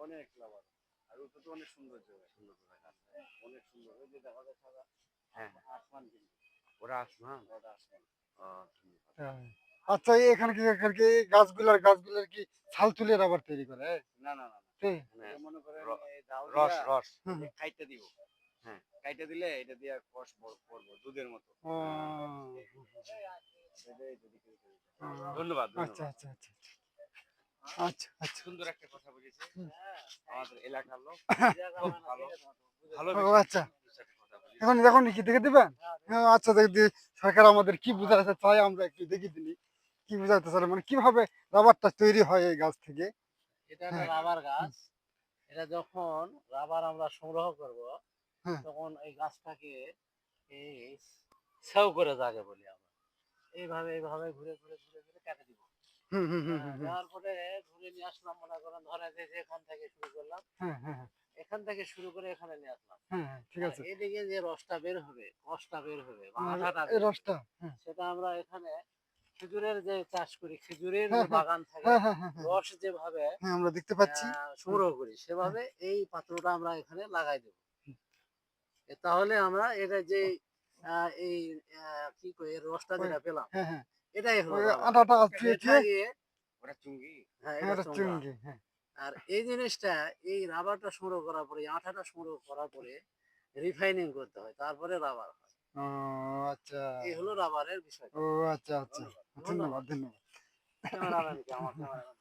অনেক লাভার। আর ওটা তো অনেক সৌন্দর্য হয়। সুন্দর হয় গাছটা। অনেক সুন্দর। ওই যে দেখা যায় সাদা। হ্যাঁ। আসমান কিন্তু। ওটা আসমান? ওটা আসমান। ও হ্যাঁ। আচ্ছা এখানে কি গাছগুলার কি ছাল তুলে রাবার তৈরি করে? না, না, না, না। তাই? এখানে মনে করেন এই জাল রস দিয়া রস হুম, হুম। কাইটটা দিব। হ্যাঁ, কাইটটা দিলে এটা দিয়ে কষ পড়বো দুধের মতো। ও, এটাই যদি কেউ করে। ও, ধন্যবাদ আচ্ছা, ধন্যবাদ আচ্ছা, আচ্ছা, আচ্ছা, আচ্ছা। সুন্দর একটা কথা বলেছে হুম। আমাদের এলাকার লোক খুব ভালো ভালো ও বিষয় আচ্ছা। একটা কথা বলেছে এখন কি দেখে দিবেন? হ্যাঁ, আচ্ছা দেখি সরকার আমাদের কি বুঝাতে চায় আমরা একটু দেখে দিলি। কি বুঝাতে চায় মানে কিভাবে রাবারটা তৈরি হয় এই গাছ থেকে? এটা একটা হ্যাঁ, রাবার হুম, গাছ। এটা যখন রাবার আমরা সংগ্রহ করব, হ্যাঁ। তখন এই গাছটাকে এই সেও করে যাকে বলি আমরা। এইভাবে ঘুরে কেটে দিব। হুম, হুম, হুম, হুম, হুম। দেওয়ার পরে ঘুরে নিয়ে আসলাম মনে করেন ধরেন যে এখান থেকে শুরু করলাম। হ্যাঁ, হ্যাঁ, হ্যাঁ, এখান থেকে শুরু করে এখানে নিয়ে আসলাম। হ্যাঁ, হ্যাঁ, ঠিক আর আছে। এদিকে যে রসটা বের হবে, কষটা বের হবে বা আর আঠাটা এই বের হবে, রসটা হ্যাঁ, সেটা আমরা এখানে খেজুরের যে চাষ করি, খেজুরের হ্যাঁ, যে হ্যাঁ, বাগান থাকে, হ্যাঁ, হ্যাঁ, হ্যাঁ, হ্যাঁ, রস যেভাবে হ্যাঁ, আমরা দেখতে পাচ্ছি। হুম, সংগ্রহ করি, হ্যাঁ, সেভাবে এই পাত্রটা আমরা এখানে লাগাই দেব। তাহলে আমরা এটা যে এই কি কই এর রসটা ওই যেটা পেলাম, হ্যাঁ, হ্যাঁ, এটাই হলো ওই রাবার। আটাটা চুইয়ে, এটা চুইয়ে গিয়ে ওটা চুঙ্গি হ্যাঁ, হ্যাঁ, এটা ওটা চোঙ্গা। চুঙ্গি হ্যাঁ। আর এই জিনিসটা এই রাবারটা সংগ্রহ করার পরে, এই আঠাটা সংগ্রহ করার পরে রিফাইনিং করতে হয়। তারপরে রাবার হয়। ও আচ্ছা। এই হলো রাবারের বিষয়টা। ও আচ্ছা, আচ্ছা। ধন্যবাদ। ধন্যবাদ, ধন্যবাদ। ধন্যবাদ। ক্যামেরাম্যানকে আমার ক্যামেরাম্যান